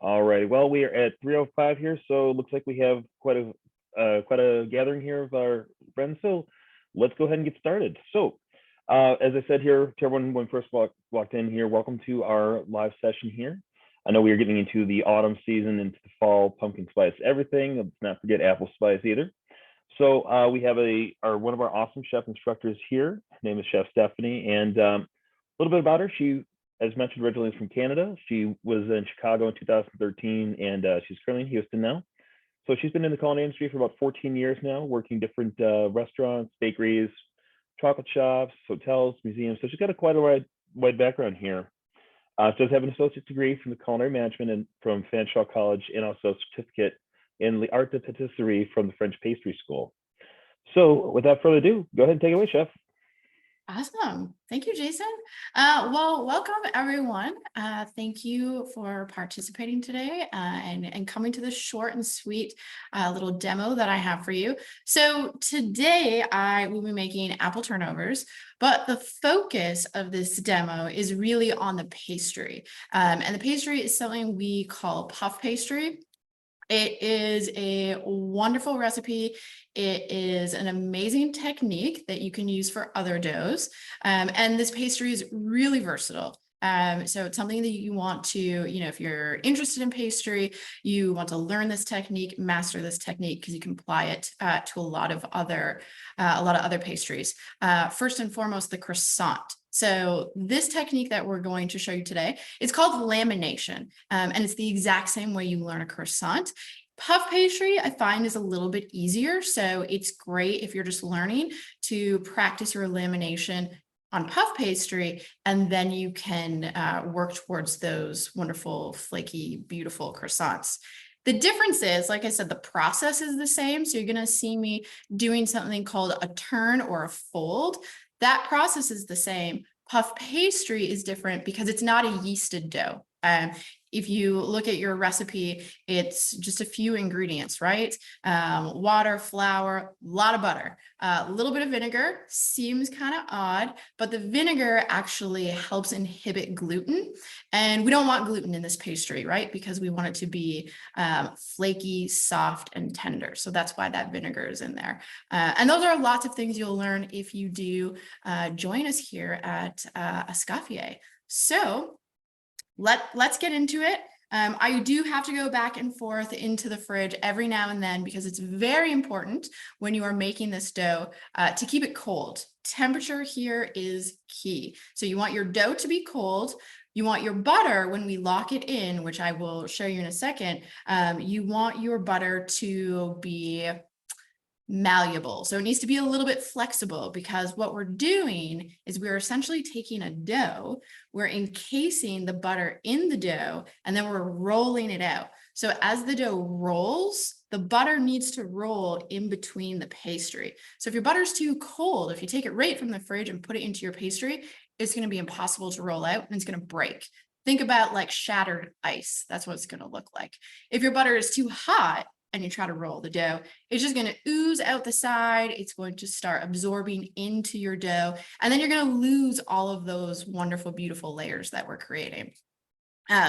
All right. Well, we are at 3:05 here, so it looks like we have quite a gathering here of our friends. So let's go ahead and get started. So, as I said here to everyone when we first walked in here, welcome to our live session here. I know we are getting into the autumn season, into the fall pumpkin spice everything. Let's not forget apple spice either. So we have one of our awesome chef instructors here. Her name is Chef Stefanie, and a little bit about her. She, as mentioned, originally is from Canada. She was in Chicago in 2013, and she's currently in Houston now. So she's been in the culinary industry for about 14 years now, working different restaurants, bakeries, chocolate shops, hotels, museums. So she's got quite a wide background here. She does have an associate degree from the culinary management and from Fanshawe College, and also a certificate in the art de patisserie from the French pastry school. So without further ado, go ahead and take it away, Chef. Awesome. Thank you, Jason. Well, welcome everyone. Thank you for participating today and coming to this short and sweet little demo that I have for you. So today I will be making apple turnovers, but the focus of this demo is really on the pastry. And the pastry is something we call puff pastry. It is a wonderful recipe. It is an amazing technique that you can use for other doughs. And this pastry is really versatile. So it's something that you want to, if you're interested in pastry, you want to learn this technique, master this technique, because you can apply it to a lot of other pastries. First and foremost, the croissant. So this technique that we're going to show you today, it's called lamination, and it's the exact same way you learn a croissant. Puff pastry, I find, is a little bit easier. So it's great if you're just learning to practice your lamination on puff pastry, and then you can work towards those wonderful, flaky, beautiful croissants. The difference is, like I said, the process is the same. So you're going to see me doing something called a turn or a fold. That process is the same. Puff pastry is different because it's not a yeasted dough. If you look at your recipe, it's just a few ingredients, right? Water, flour, a lot of butter, a little bit of vinegar. Seems kind of odd, but the vinegar actually helps inhibit gluten. And we don't want gluten in this pastry, right? Because we want it to be flaky, soft, and tender. So that's why that vinegar is in there. And those are lots of things you'll learn if you do join us here at Escoffier. So let's get into it. I do have to go back and forth into the fridge every now and then because it's very important when you are making this dough to keep it cold. Temperature here is key. So you want your dough to be cold. You want your butter, when we lock it in, which I will show you in a second, you want your butter to be malleable. So it needs to be a little bit flexible, because what we're doing is we're essentially taking a dough, we're encasing the butter in the dough, and then we're rolling it out. So as the dough rolls, the butter needs to roll in between the pastry. So if your butter's too cold, if you take it right from the fridge and put it into your pastry, it's going to be impossible to roll out and it's going to break. Think about like shattered ice. That's what it's going to look like. If your butter is too hot and you try to roll the dough, it's just going to ooze out the side. It's going to start absorbing into your dough. And then you're going to lose all of those wonderful, beautiful layers that we're creating.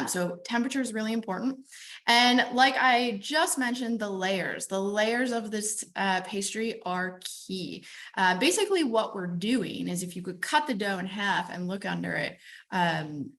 So temperature is really important. And like I just mentioned, the layers of this pastry are key. Basically what we're doing is, if you could cut the dough in half and look under it from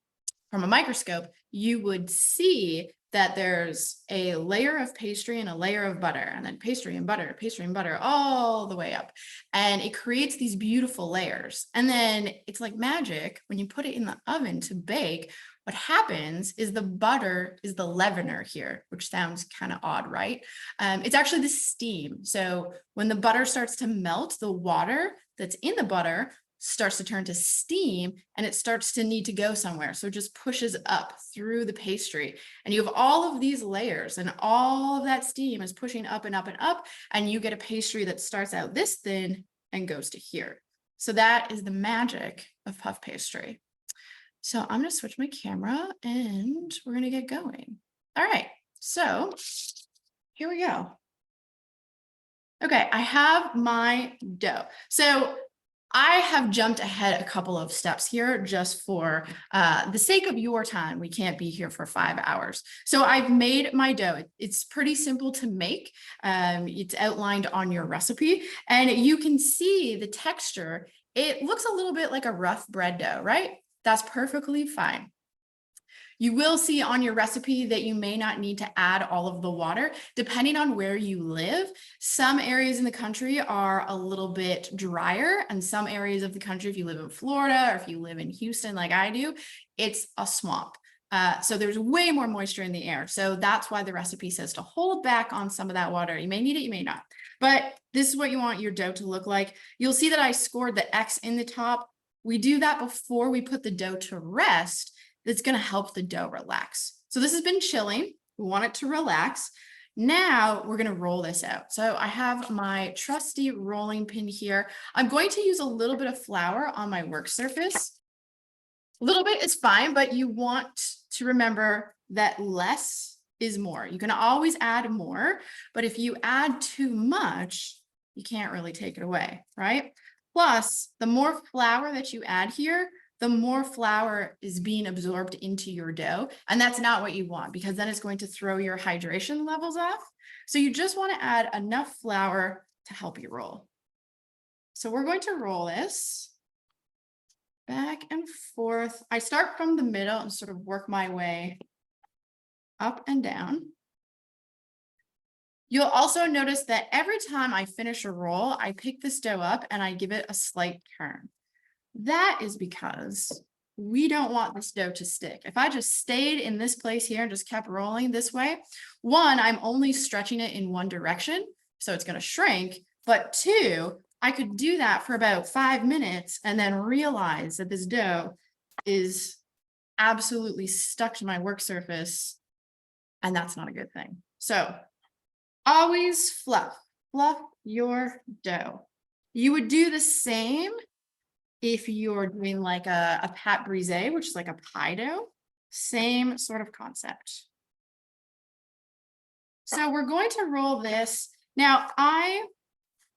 a microscope, you would see that there's a layer of pastry and a layer of butter, and then pastry and butter all the way up. And it creates these beautiful layers. And then it's like magic when you put it in the oven to bake. What happens is the butter is the leavener here, which sounds kind of odd, right? It's actually the steam. So when the butter starts to melt, the water that's in the butter starts to turn to steam, and it starts to need to go somewhere. So it just pushes up through the pastry, and you have all of these layers, and all of that steam is pushing up and up and up, and you get a pastry that starts out this thin and goes to here. So that is the magic of puff pastry. So I'm going to switch my camera and we're going to get going. All right, so here we go. Okay, I have my dough. So I have jumped ahead a couple of steps here just for the sake of your time. We can't be here for 5 hours. So I've made my dough. It's pretty simple to make. It's outlined on your recipe and you can see the texture. It looks a little bit like a rough bread dough, right? That's perfectly fine. You will see on your recipe that you may not need to add all of the water, depending on where you live. Some areas in the country are a little bit drier, and some areas of the country, if you live in Florida or if you live in Houston like I do, it's a swamp. So there's way more moisture in the air. So that's why the recipe says to hold back on some of that water. You may need it, you may not. But this is what you want your dough to look like. You'll see that I scored the X in the top. We do that before we put the dough to rest. That's going to help the dough relax. So this has been chilling. We want it to relax. Now we're going to roll this out. So I have my trusty rolling pin here. I'm going to use a little bit of flour on my work surface. A little bit is fine, but you want to remember that less is more. You can always add more, but if you add too much, you can't really take it away, right? Plus, the more flour that you add here, the more flour is being absorbed into your dough. And that's not what you want because then it's going to throw your hydration levels off. So you just want to add enough flour to help you roll. So we're going to roll this back and forth. I start from the middle and sort of work my way up and down. You'll also notice that every time I finish a roll, I pick this dough up and I give it a slight turn. That is because we don't want this dough to stick. If I just stayed in this place here and just kept rolling this way, one, I'm only stretching it in one direction, so it's going to shrink. But two, I could do that for about 5 minutes and then realize that this dough is absolutely stuck to my work surface, and that's not a good thing. So always fluff your dough. You would do the same if you're doing like a pâte brisée, which is like a pie dough, same sort of concept. So we're going to roll this. Now I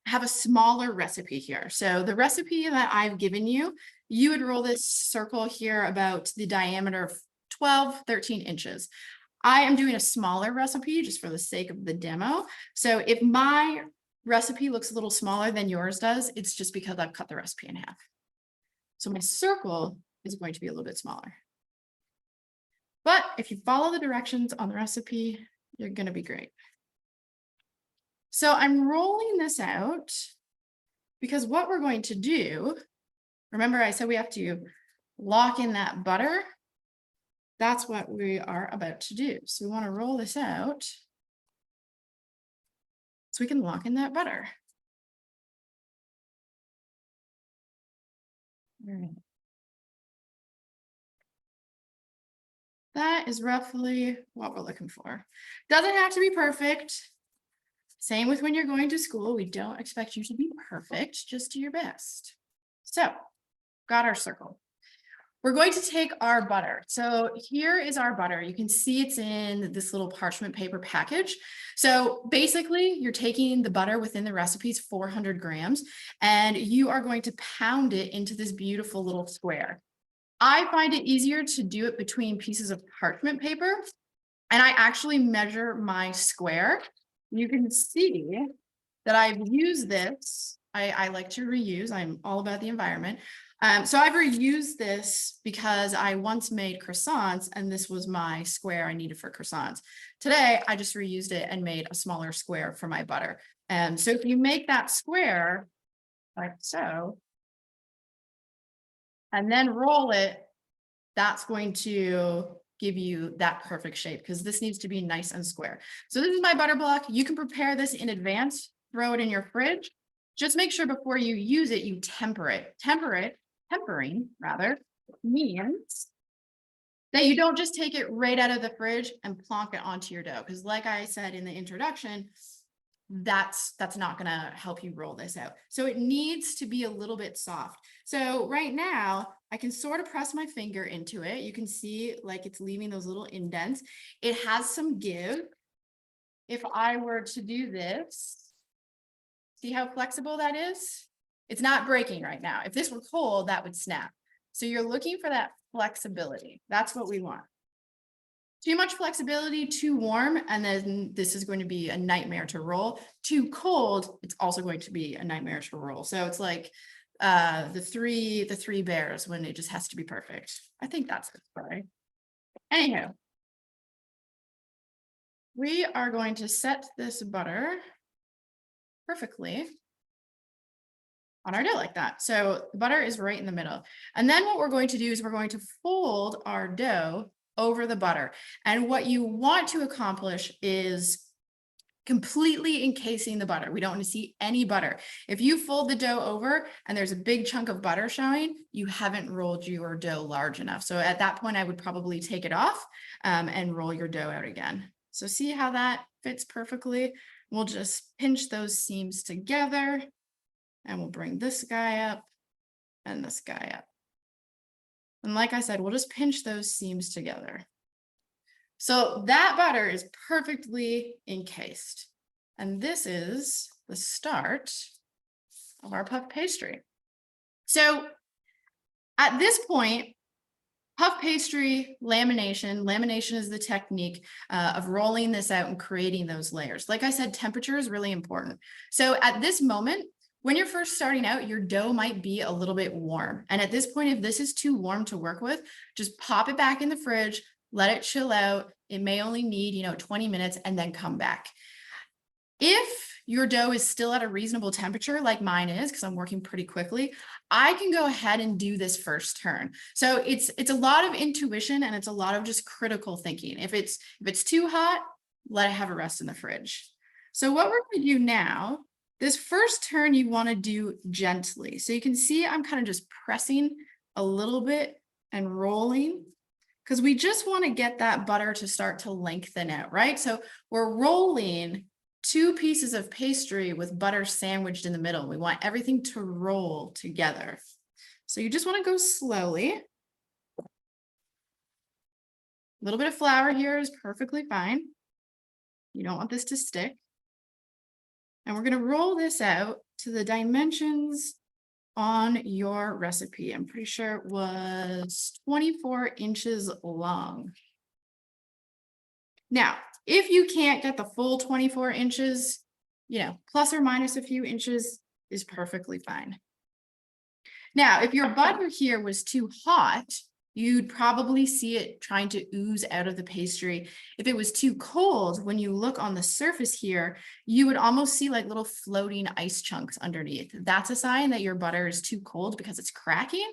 have a smaller recipe here. So the recipe that I've given you, you would roll this circle here about the diameter of 12, 13 inches. I am doing a smaller recipe just for the sake of the demo. So if my recipe looks a little smaller than yours does, it's just because I've cut the recipe in half. So my circle is going to be a little bit smaller. But if you follow the directions on the recipe, you're going to be great. So I'm rolling this out because what we're going to do, remember I said we have to lock in that butter. That's what we are about to do. So we want to roll this out so we can lock in that butter. All right. That is roughly what we're looking for. Doesn't have to be perfect. Same with when you're going to school. We don't expect you to be perfect, just do your best. So, got our circle. We're going to take our butter. So here is our butter. You can see it's in this little parchment paper package. So basically you're taking the butter within the recipe's 400 grams, and you are going to pound it into this beautiful little square. I find it easier to do it between pieces of parchment paper, and I actually measure my square. You can see that I've used this. I like to reuse. I'm all about the environment. So I've reused this because I once made croissants and this was my square I needed for croissants. Today, I just reused it and made a smaller square for my butter. So if you make that square like so, and then roll it, that's going to give you that perfect shape because this needs to be nice and square. So this is my butter block. You can prepare this in advance, throw it in your fridge. Just make sure before you use it, you temper it. Tempering rather means that you don't just take it right out of the fridge and plonk it onto your dough. Because like I said in the introduction, that's not going to help you roll this out. So it needs to be a little bit soft. So right now I can sort of press my finger into it. You can see like it's leaving those little indents. It has some give. If I were to do this, see how flexible that is? It's not breaking right now. If this were cold, that would snap. So you're looking for that flexibility. That's what we want. Too much flexibility, too warm, and then this is going to be a nightmare to roll. Too cold, it's also going to be a nightmare to roll. So it's like the three bears when it just has to be perfect. I think that's it, right? Anyhow, we are going to set this butter perfectly on our dough like that. So the butter is right in the middle. And then what we're going to do is we're going to fold our dough over the butter. And what you want to accomplish is completely encasing the butter. We don't want to see any butter. If you fold the dough over and there's a big chunk of butter showing, you haven't rolled your dough large enough. So at that point, I would probably take it off and roll your dough out again. So see how that fits perfectly? We'll just pinch those seams together and we'll bring this guy up and this guy up. And like I said, we'll just pinch those seams together. So that butter is perfectly encased. And this is the start of our puff pastry. So at this point, puff pastry, lamination is the technique of rolling this out and creating those layers. Like I said, temperature is really important. So at this moment, when you're first starting out, your dough might be a little bit warm. And at this point, if this is too warm to work with, just pop it back in the fridge, let it chill out. It may only need, 20 minutes and then come back. If your dough is still at a reasonable temperature, like mine is, because I'm working pretty quickly, I can go ahead and do this first turn. So it's a lot of intuition and it's a lot of just critical thinking. If it's too hot, let it have a rest in the fridge. So what we're going to do now, this first turn you want to do gently. So you can see I'm kind of just pressing a little bit and rolling because we just want to get that butter to start to lengthen out, right? So we're rolling 2 pieces of pastry with butter sandwiched in the middle. We want everything to roll together. So you just want to go slowly. A little bit of flour here is perfectly fine. You don't want this to stick. And we're going to roll this out to the dimensions on your recipe. I'm pretty sure it was 24 inches long. Now, if you can't get the full 24 inches, plus or minus a few inches is perfectly fine. Now, if your butter here was too hot, you'd probably see it trying to ooze out of the pastry. If it was too cold, when you look on the surface here, you would almost see like little floating ice chunks underneath. That's a sign that your butter is too cold because it's cracking.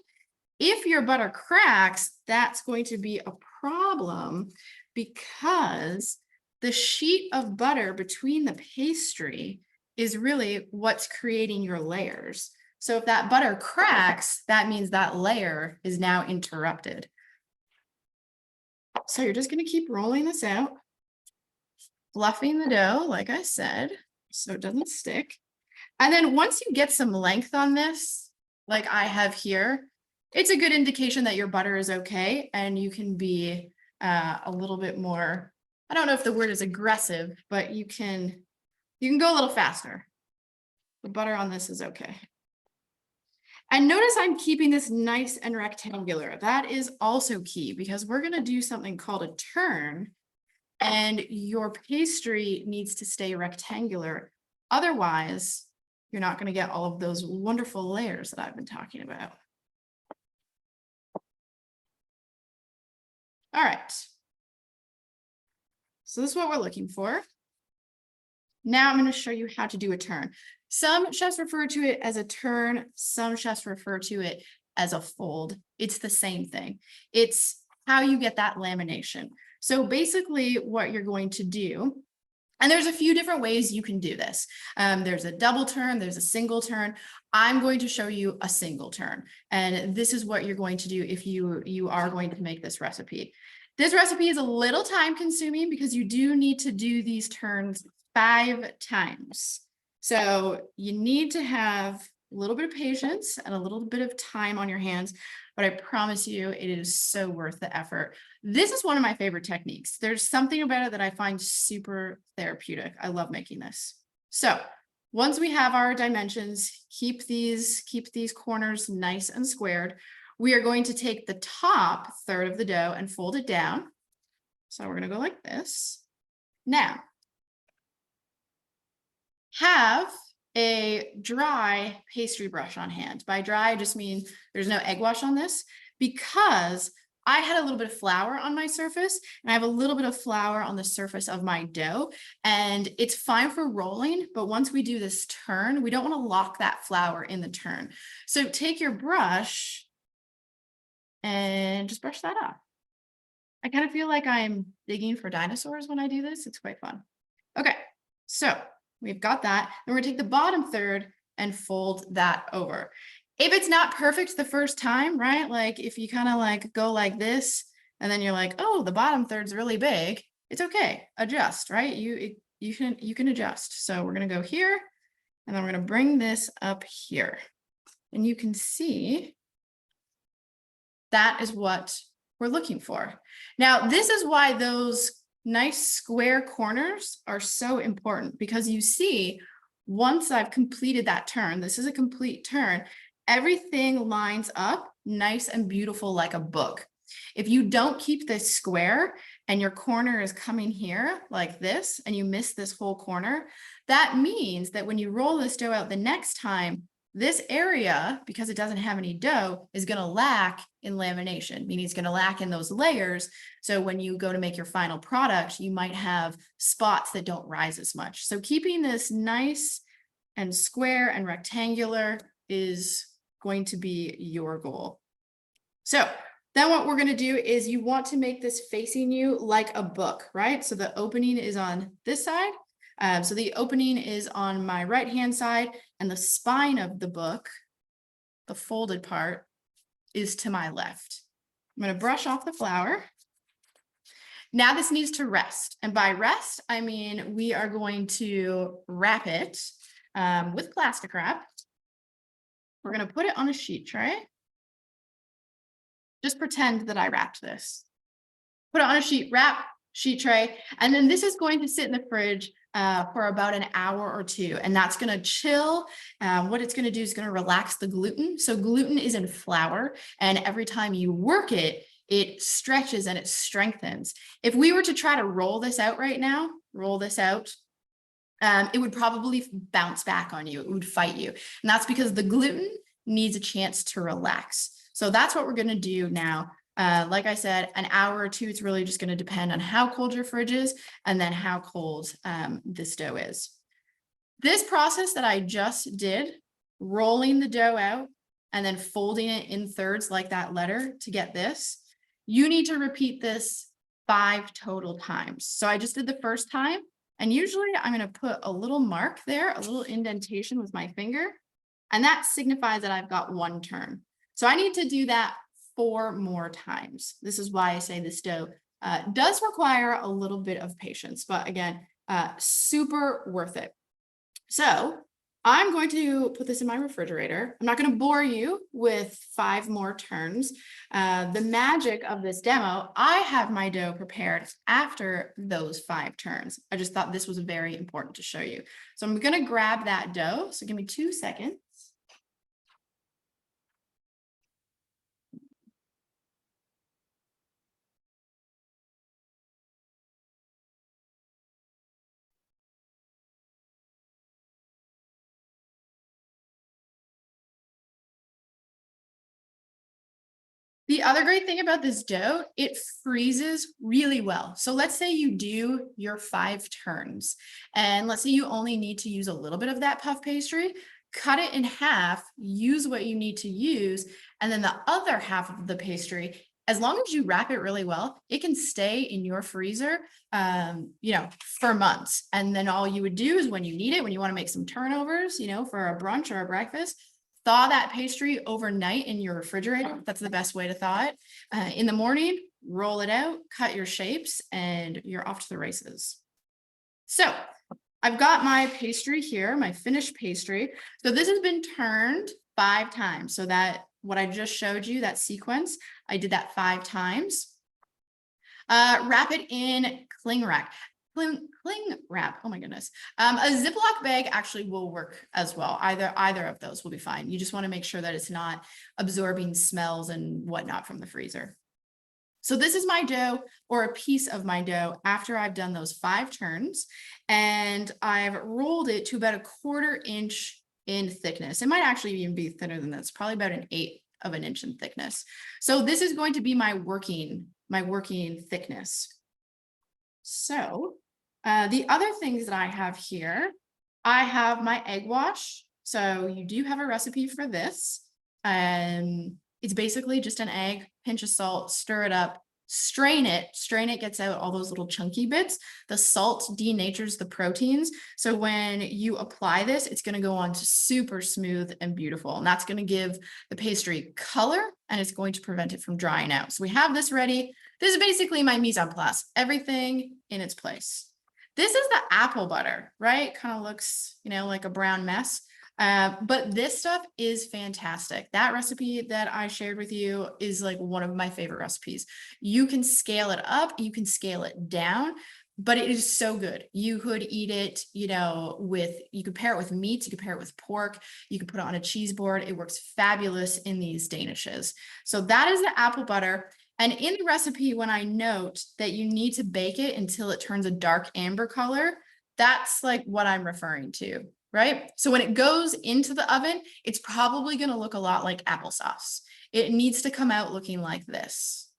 If your butter cracks, that's going to be a problem because the sheet of butter between the pastry is really what's creating your layers. So if that butter cracks, that means that layer is now interrupted. So you're just going to keep rolling this out, fluffing the dough, like I said, so it doesn't stick. And then once you get some length on this, like I have here, it's a good indication that your butter is okay and you can be a little bit more, I don't know if the word is aggressive, but you can go a little faster. The butter on this is okay. And notice I'm keeping this nice and rectangular. That is also key because we're going to do something called a turn and your pastry needs to stay rectangular. Otherwise, you're not going to get all of those wonderful layers that I've been talking about. All right. So this is what we're looking for. Now I'm going to show you how to do a turn. Some chefs refer to it as a turn. Some chefs refer to it as a fold. It's the same thing. It's how you get that lamination. So basically what you're going to do, and there's a few different ways you can do this. There's a double turn, there's a single turn. I'm going to show you a single turn. And this is what you're going to do if you are going to make this recipe. This recipe is a little time consuming because you do need to do these turns 5 times. So you need to have a little bit of patience and a little bit of time on your hands, but I promise you it is so worth the effort. This is one of my favorite techniques. There's something about it that I find super therapeutic. I love making this. So once we have our dimensions, keep these corners nice and squared. We are going to take the top third of the dough and fold it down. So we're going to go like this. Now, have a dry pastry brush on hand. By dry, I just mean there's no egg wash on this, because I had a little bit of flour on my surface and I have a little bit of flour on the surface of my dough, and it's fine for rolling. But once we do this turn, we don't want to lock that flour in the turn. So take your brush and just brush that off. I kind of feel like I'm digging for dinosaurs when I do this. It's quite fun. Okay, so we've got that. And we're gonna take the bottom third and fold that over. If it's not perfect the first time, right? Like if you kind of like go like this and then you're like, oh, the bottom third's really big, it's okay. Adjust, right? You can adjust. So we're gonna go here and then we're gonna bring this up here. And you can see that is what we're looking for. Now, this is why those nice square corners are so important, because you see, once I've completed that turn, this is a complete turn, everything lines up nice and beautiful like a book. If you don't keep this square and your corner is coming here like this, and you miss this whole corner, that means that when you roll this dough out the next time, this area, because it doesn't have any dough, is going to lack in lamination, meaning it's going to lack in those layers. So when you go to make your final product, you might have spots that don't rise as much. So keeping this nice and square and rectangular is going to be your goal. So then what we're going to do is you want to make this facing you like a book, right? So the opening is on this side. So the opening is on my right-hand side, and the spine of the book, the folded part, is to my left. I'm going to brush off the flour. Now this needs to rest. And by rest, I mean we are going to wrap it with plastic wrap. We're going to put it on a sheet tray. Just pretend that I wrapped this. Put it on a sheet tray, and then this is going to sit in the fridge for about an hour or two, and that's going to chill. What it's going to do is going to relax the gluten. So gluten is in flour, and every time you work it, it stretches and it strengthens. If we were to try to roll this out right now, it would probably bounce back on you. It would fight you, and that's because the gluten needs a chance to relax. So that's what we're going to do now. Like I said, an hour or two, it's really just going to depend on how cold your fridge is and then how cold this dough is. This process that I just did, rolling the dough out and then folding it in thirds like that letter to get this, you need to repeat this 5 total times. So I just did the first time, and usually I'm going to put a little mark there, a little indentation with my finger, and that signifies that I've got 1 turn. So I need to do that 4 more times. This is why I say this dough does require a little bit of patience, but again, super worth it. So I'm going to put this in my refrigerator. I'm not going to bore you with 5 more turns. The magic of this demo, I have my dough prepared after those 5 turns. I just thought this was very important to show you. So I'm going to grab that dough. So give me 2 seconds. The other great thing about this dough, it freezes really well. So let's say you do your 5 turns, and let's say you only need to use a little bit of that puff pastry, cut it in half, use what you need to use, and then the other half of the pastry, as long as you wrap it really well, it can stay in your freezer, for months. And then all you would do is when you need it, when you want to make some turnovers, for a brunch or a breakfast, thaw that pastry overnight in your refrigerator. That's the best way to thaw it. In the morning, roll it out, cut your shapes, and you're off to the races. So I've got my pastry here, my finished pastry. So this has been turned 5 times. So that what I just showed you, that sequence, I did that 5 times. Wrap it in cling wrap. cling wrap. Oh my goodness. A Ziploc bag actually will work as well. Either of those will be fine. You just want to make sure that it's not absorbing smells and whatnot from the freezer. So this is my dough, or a piece of my dough, after I've done those 5 turns, and I've rolled it to about 1/4 inch in thickness. It might actually even be thinner than this, probably about 1/8 of an inch in thickness. So this is going to be my working thickness. So the other things that I have here, I have my egg wash. So you do have a recipe for this. It's basically just an egg, pinch of salt, stir it up, strain it, gets out all those little chunky bits. The salt denatures the proteins. So when you apply this, it's going to go on to super smooth and beautiful. And that's going to give the pastry color, and it's going to prevent it from drying out. So we have this ready. This is basically my mise en place, everything in its place. This is the apple butter, right? Kind of looks, like a brown mess. But this stuff is fantastic. That recipe that I shared with you is like one of my favorite recipes. You can scale it up, you can scale it down, but it is so good. You could eat it, you could pair it with meat, you could pair it with pork, you could put it on a cheese board. It works fabulous in these danishes. So that is the apple butter. And in the recipe, when I note that you need to bake it until it turns a dark amber color, that's like what I'm referring to. Right? So when it goes into the oven, it's probably going to look a lot like applesauce. It needs to come out looking like this.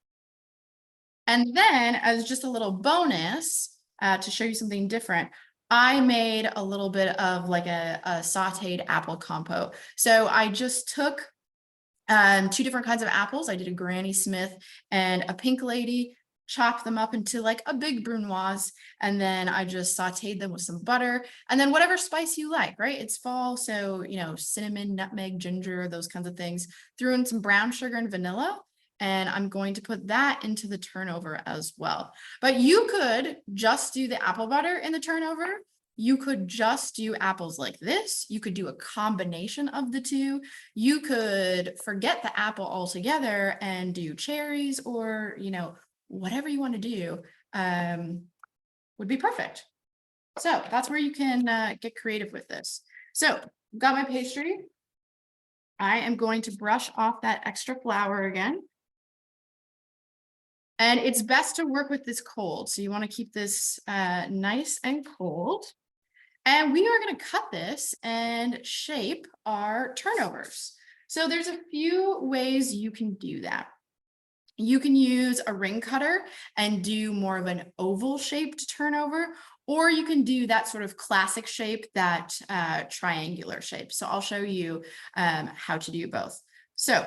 And then, as just a little bonus, to show you something different, I made a little bit of like a sautéed apple compote. So I just took 2 different kinds of apples. I did a Granny Smith and a Pink Lady, chop them up into like a big brunoise, and then I just sauteed them with some butter, and then whatever spice you like, right? It's fall, so cinnamon, nutmeg, ginger, those kinds of things. Threw in some brown sugar and vanilla, and I'm going to put that into the turnover as well. But you could just do the apple butter in the turnover. You could just do apples like this. You could do a combination of the two. You could forget the apple altogether and do cherries, or whatever you want to do would be perfect. So that's where you can get creative with this. So got my pastry. I am going to brush off that extra flour again. And it's best to work with this cold. So you want to keep this nice and cold. And we are going to cut this and shape our turnovers. So there's a few ways you can do that. You can use a ring cutter and do more of an oval shaped turnover, or you can do that sort of classic shape, that triangular shape. So I'll show you how to do both. So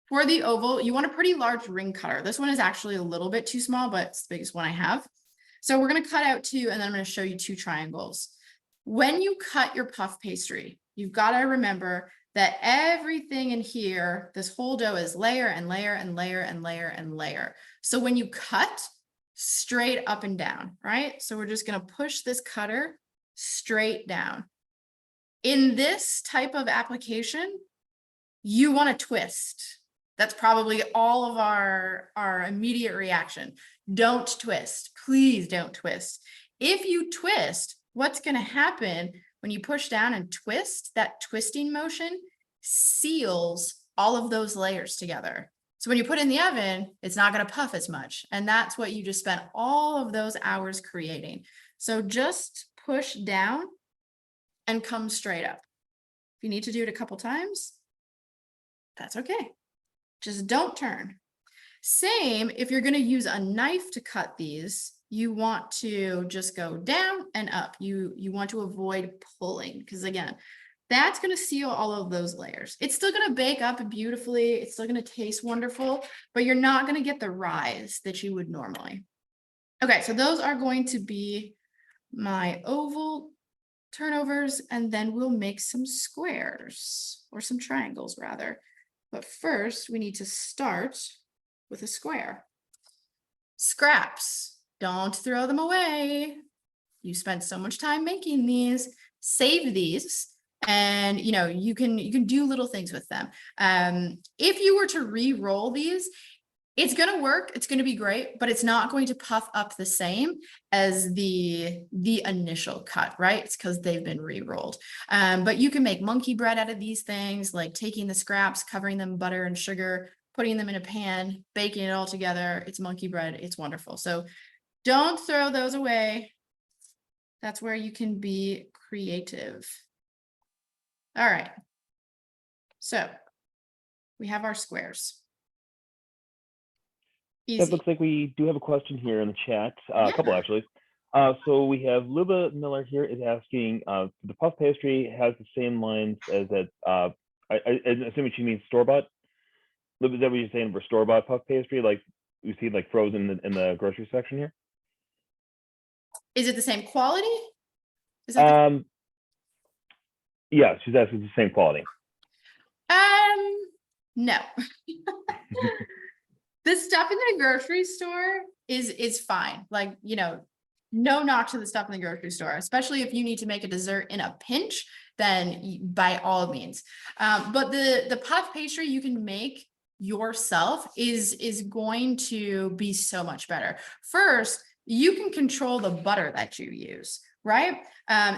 for the oval, you want a pretty large ring cutter. This one is actually a little bit too small, but it's the biggest one I have. So we're going to cut out 2, and then I'm going to show you 2 triangles. When you cut your puff pastry, you've got to remember that everything in here, this whole dough, is layer and layer and layer and layer and layer. So when you cut, straight up and down, right? So we're just going to push this cutter straight down. In this type of application, you want to twist. That's probably all of our immediate reaction. Don't twist. Please don't twist. If you twist, what's going to happen when you push down and twist, that twisting motion seals all of those layers together. So when you put it in the oven, it's not going to puff as much. And that's what you just spent all of those hours creating. So just push down and come straight up. If you need to do it a couple times, that's okay. Just don't turn. Same, if you're going to use a knife to cut these, you want to just go down and up. You want to avoid pulling, because again, that's going to seal all of those layers. It's still going to bake up beautifully. It's still going to taste wonderful, but you're not going to get the rise that you would normally. Okay, so those are going to be my oval turnovers, and then we'll make some squares, or some triangles rather. But first, we need to start with a square. Scraps, don't throw them away. You spent so much time making these. Save these, and you can do little things with them. If you were to re-roll these, It's going to work. It's going to be great, but it's not going to puff up the same as the initial cut, right? It's because they've been re-rolled. But you can make monkey bread out of these things, like taking the scraps, covering them in butter and sugar, putting them in a pan, baking it all together. It's monkey bread. It's wonderful. So don't throw those away. That's where you can be creative. All right. So we have our squares. It Easy. looks like we do have a question here in the chat, a Yeah. couple actually. So we have Luba Miller here is asking, the puff pastry has the same lines as that, I assuming she means store-bought. Luba, is that what you're saying for store-bought puff pastry? Like you see like frozen in the grocery section here? Is it the same quality? Is that Yeah, she's asking the same quality. no. The stuff in the grocery store is fine. Like, you know, no knock to the stuff in the grocery store, especially if you need to make a dessert in a pinch, then by all means. But the puff pastry you can make yourself is going to be so much better. First, you can control the butter that you use, right?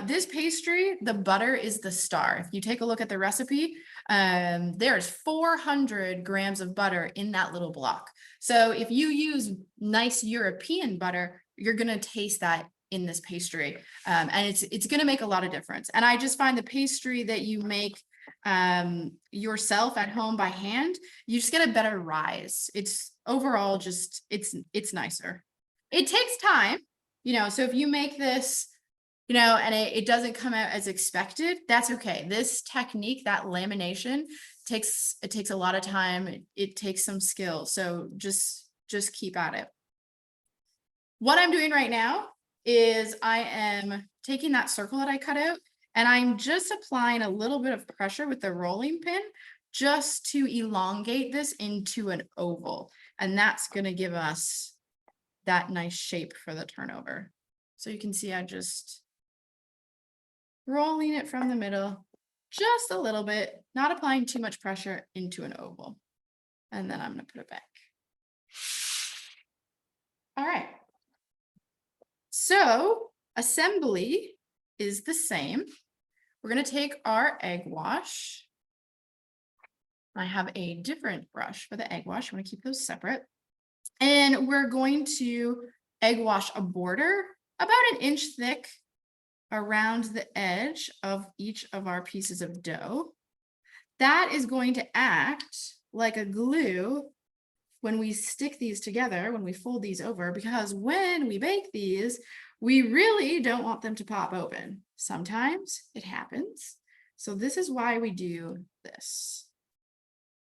This pastry, the butter is the star. If you take a look at the recipe, there's 400 grams of butter in that little block. So if you use nice European butter, you're going to taste that in this pastry. And it's going to make a lot of difference. And I just find the pastry that you make yourself at home by hand, you just get a better rise. It's overall just, it's nicer. It takes time, you know, so if you make this, you know, and it doesn't come out as expected, that's okay. This technique, that lamination, it takes a lot of time. It takes some skill. So just keep at it. What I'm doing right now is I am taking that circle that I cut out and I'm just applying a little bit of pressure with the rolling pin just to elongate this into an oval. And that's going to give us that nice shape for the turnover. So you can see I just rolling it from the middle just a little bit, not applying too much pressure into an oval. And then I'm going to put it back. All right. So assembly is the same. We're going to take our egg wash. I have a different brush for the egg wash. I'm going to keep those separate. And we're going to egg wash a border about an inch thick around the edge of each of our pieces of dough. That is going to act like a glue when we stick these together, when we fold these over, because when we bake these, we really don't want them to pop open. Sometimes it happens. So this is why we do this.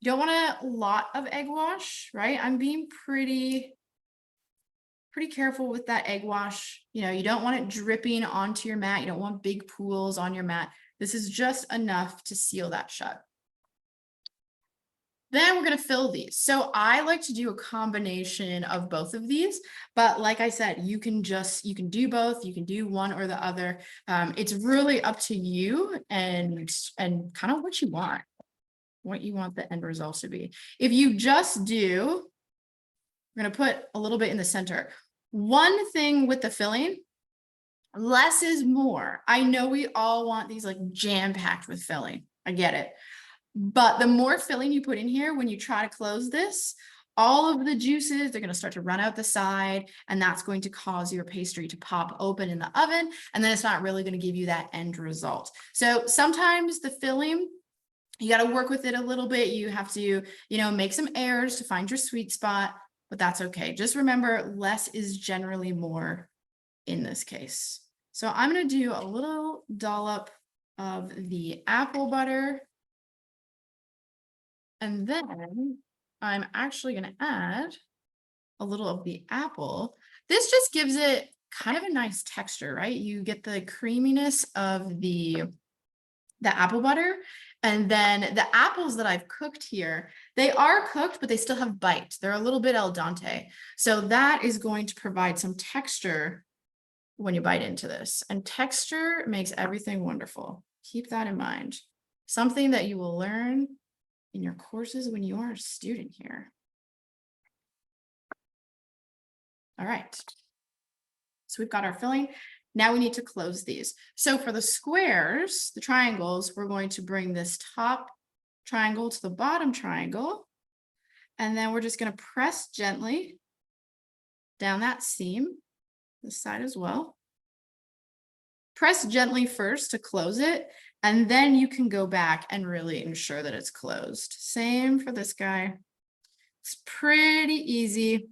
You don't want a lot of egg wash, right? I'm being pretty careful with that egg wash. You know, you don't want it dripping onto your mat. You don't want big pools on your mat. This is just enough to seal that shut. Then we're going to fill these. So I like to do a combination of both of these, but like I said, you can do both. You can do one or the other. It's really up to you and kind of what you want the end result to be. If you just do, we're going to put a little bit in the center. One thing with the filling, less is more. I know we all want these like jam-packed with filling. I get it. But the more filling you put in here, when you try to close this, all of the juices, they're going to start to run out the side, and that's going to cause your pastry to pop open in the oven, and then it's not really going to give you that end result. So sometimes the filling, you got to work with it a little bit. You have to, you know, make some errors to find your sweet spot, but that's okay. Just remember, less is generally more in this case. So I'm going to do a little dollop of the apple butter. And then I'm actually going to add a little of the apple. This just gives it kind of a nice texture, right? You get the creaminess of the apple butter. And then the apples that I've cooked here, they are cooked, but they still have bite. They're a little bit al dente. So that is going to provide some texture when you bite into this. And texture makes everything wonderful. Keep that in mind. Something that you will learn in your courses when you are a student here. All right. So we've got our filling. Now we need to close these. So for the squares, the triangles, we're going to bring this top triangle to the bottom triangle. And then we're just going to press gently down that seam, this side as well. Press gently first to close it, and then you can go back and really ensure that it's closed. Same for this guy. It's pretty easy.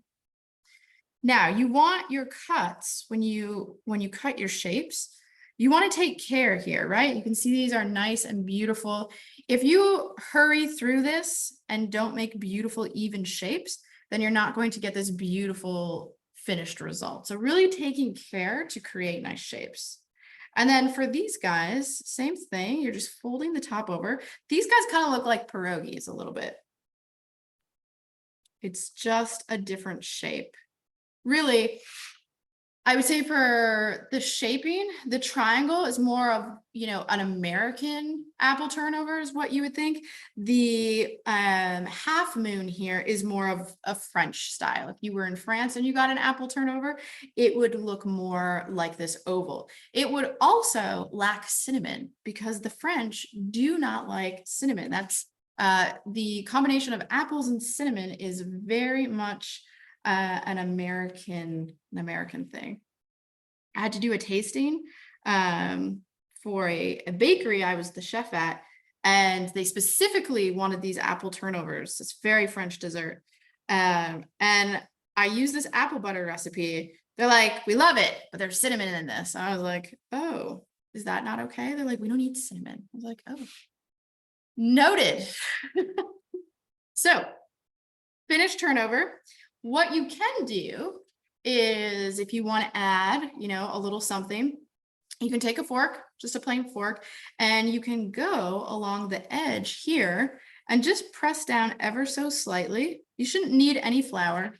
Now you want your cuts when you cut your shapes, you want to take care here, right? You can see these are nice and beautiful. If you hurry through this and don't make beautiful even shapes, then you're not going to get this beautiful finished result. So really taking care to create nice shapes. And then for these guys, same thing. You're just folding the top over. These guys kind of look like pierogies a little bit. It's just a different shape. Really, I would say for the shaping, the triangle is more of, an American apple turnover is what you would think. The half moon here is more of a French style. If you were in France and you got an apple turnover, it would look more like this oval. It would also lack cinnamon because the French do not like cinnamon. That's the combination of apples and cinnamon is very much an American thing. I had to do a tasting for a bakery I was the chef at, and they specifically wanted these apple turnovers. It's very French dessert. And I used this apple butter recipe. They're like, we love it, but there's cinnamon in this. I was like, oh, is that not okay? They're like, we don't eat cinnamon. I was like, oh, noted. So, finished turnover. What you can do is if you want to add, a little something, you can take a fork, just a plain fork, and you can go along the edge here and just press down ever so slightly. You shouldn't need any flour.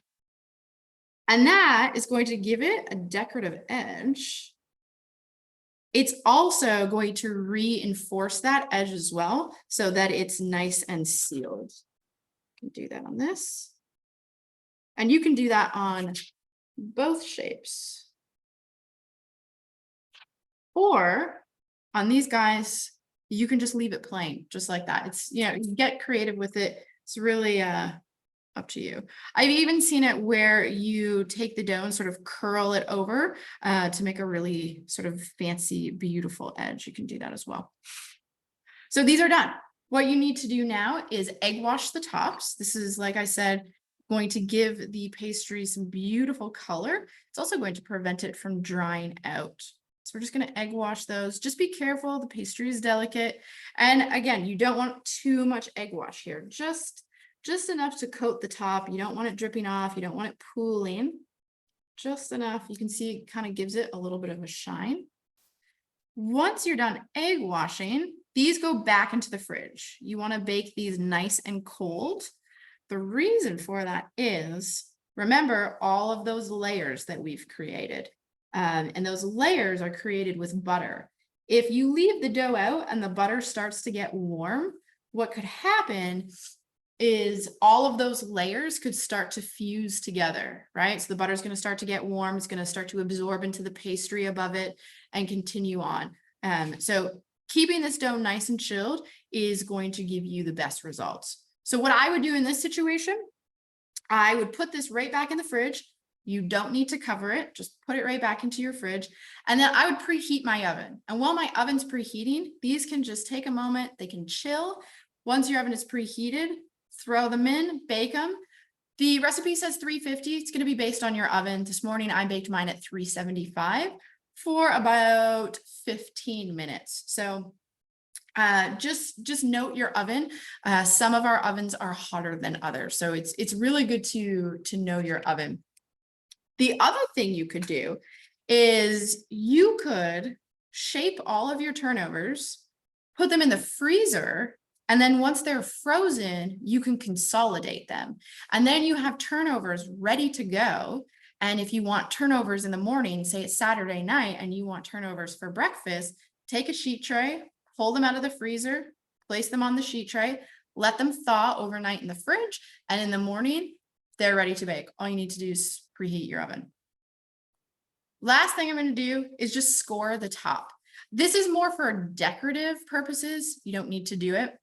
And that is going to give it a decorative edge. It's also going to reinforce that edge as well so that it's nice and sealed. You can do that on this. And you can do that on both shapes. Or on these guys, you can just leave it plain, just like that. It's, you get creative with it. It's really up to you. I've even seen it where you take the dough and sort of curl it over to make a really sort of fancy, beautiful edge. You can do that as well. So these are done. What you need to do now is egg wash the tops. This is, like I said, going to give the pastry some beautiful color. It's also going to prevent it from drying out. So we're just going to egg wash those. Just be careful. The pastry is delicate. And again, you don't want too much egg wash here. Just enough to coat the top. You don't want it dripping off. You don't want it pooling. Just enough. You can see it kind of gives it a little bit of a shine. Once you're done egg washing, these go back into the fridge. You want to bake these nice and cold. The reason for that is, remember all of those layers that we've created. And those layers are created with butter. If you leave the dough out and the butter starts to get warm, what could happen is all of those layers could start to fuse together, right? So the butter is going to start to get warm. It's going to start to absorb into the pastry above it and continue on. So keeping this dough nice and chilled is going to give you the best results. So what I would do in this situation, I would put this right back in the fridge. You don't need to cover it. Just put it right back into your fridge. And then I would preheat my oven. And while my oven's preheating, these can just take a moment. They can chill. Once your oven is preheated, throw them in, bake them. The recipe says 350. It's going to be based on your oven. This morning, I baked mine at 375 for about 15 minutes. So just note your oven. Some of our ovens are hotter than others. So it's really good to know your oven. The other thing you could do is you could shape all of your turnovers, put them in the freezer, and then once they're frozen, you can consolidate them. And then you have turnovers ready to go. And if you want turnovers in the morning, say it's Saturday night and you want turnovers for breakfast, take a sheet tray, pull them out of the freezer, place them on the sheet tray, let them thaw overnight in the fridge. And in the morning, they're ready to bake. All you need to do is preheat your oven. Last thing I'm going to do is just score the top. This is more for decorative purposes. You don't need to do it.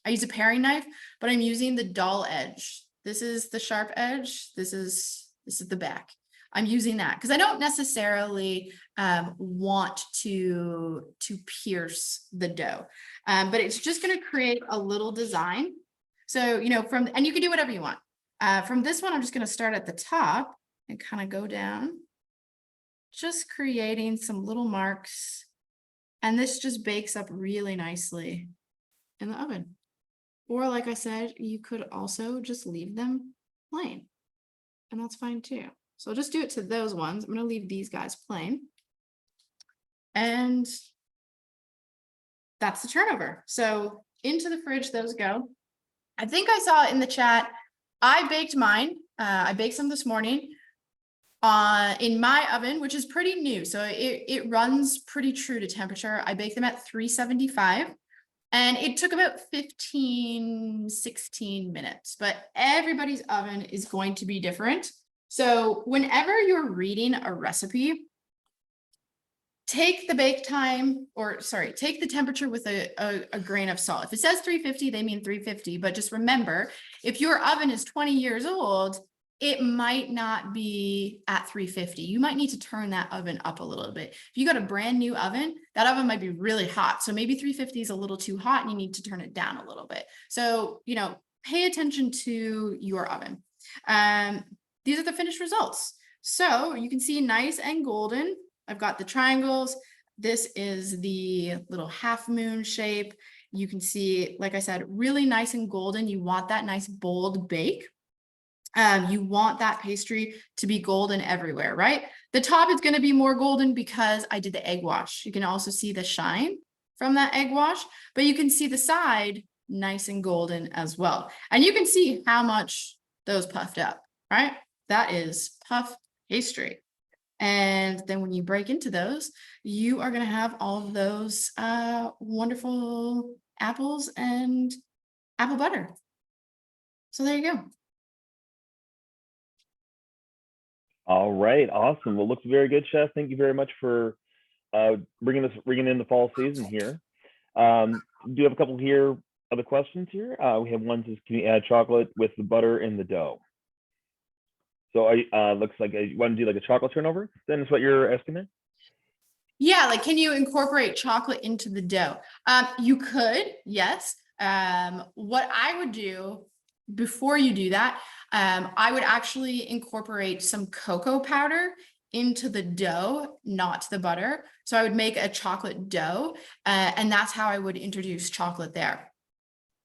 I use a paring knife, but I'm using the dull edge. This is the sharp edge. This is the back. I'm using that because I don't necessarily want to pierce the dough, but it's just going to create a little design. So, you know, and you can do whatever you want. From this one, I'm just going to start at the top and kind of go down, just creating some little marks. And this just bakes up really nicely in the oven. Or like I said, you could also just leave them plain, and that's fine too. So I'll just do it to those ones. I'm going to leave these guys plain. And that's the turnover. So into the fridge those go. I think I saw in the chat, I baked mine. I baked some this morning in my oven, which is pretty new. So it runs pretty true to temperature. I baked them at 375. And it took about 15, 16 minutes, but everybody's oven is going to be different. So whenever you're reading a recipe, take the bake time, take the temperature with a grain of salt. If it says 350, they mean 350, but just remember, if your oven is 20 years old, it might not be at 350. You might need to turn that oven up a little bit. If you got a brand new oven, that oven might be really hot. So maybe 350 is a little too hot and you need to turn it down a little bit. So, you know, pay attention to your oven. These are the finished results. So you can see nice and golden. I've got the triangles. This is the little half moon shape. You can see, like I said, really nice and golden. You want that nice bold bake. You want that pastry to be golden everywhere, right? The top is going to be more golden because I did the egg wash. You can also see the shine from that egg wash, but you can see the side nice and golden as well. And you can see how much those puffed up, right? That is puff pastry. And then when you break into those, you are going to have all of those wonderful apples and apple butter. So there you go. All right, awesome. Well, looks very good, Chef. Thank you very much for bringing in the fall season here. Do you have a couple here other questions here? We have one says, can you add chocolate with the butter in the dough? So looks like you want to do like a chocolate turnover? Then is what you're asking there? Yeah, like can you incorporate chocolate into the dough? You could, yes. What I would do before you do that, I would actually incorporate some cocoa powder into the dough, not the butter. So I would make a chocolate dough, and that's how I would introduce chocolate there.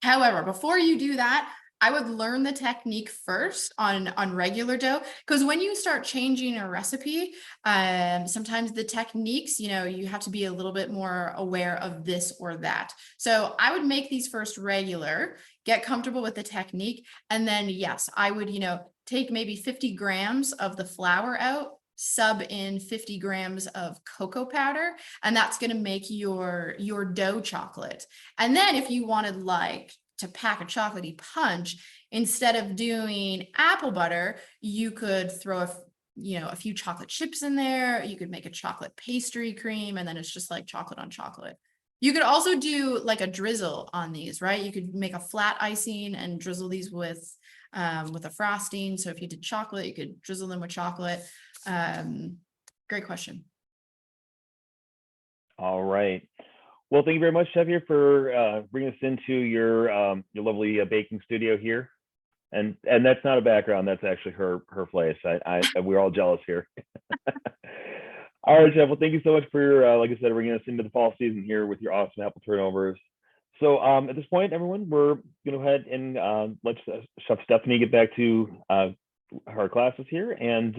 However, before you do that, I would learn the technique first on regular dough, because when you start changing a recipe, sometimes the techniques, you know, you have to be a little bit more aware of this or that. So I would make these first regular, get comfortable with the technique, and then yes, I would, you know, take maybe 50 grams of the flour out, sub in 50 grams of cocoa powder, and that's going to make your dough chocolate. And then if you wanted like to pack a chocolatey punch, instead of doing apple butter, you could throw a few chocolate chips in there. You could make a chocolate pastry cream, and then it's just like chocolate on chocolate. You could also do like a drizzle on these, right? You could make a flat icing and drizzle these with a frosting. So if you did chocolate, you could drizzle them with chocolate. Great question. All right. Well, thank you very much, Chef, here for bringing us into your lovely baking studio here, and that's not a background; that's actually her place. We're all jealous here. All right, Chef. Well, thank you so much for like I said, bringing us into the fall season here with your awesome apple turnovers. So at this point, everyone, we're going to go ahead and let Chef Stefanie get back to her classes here, and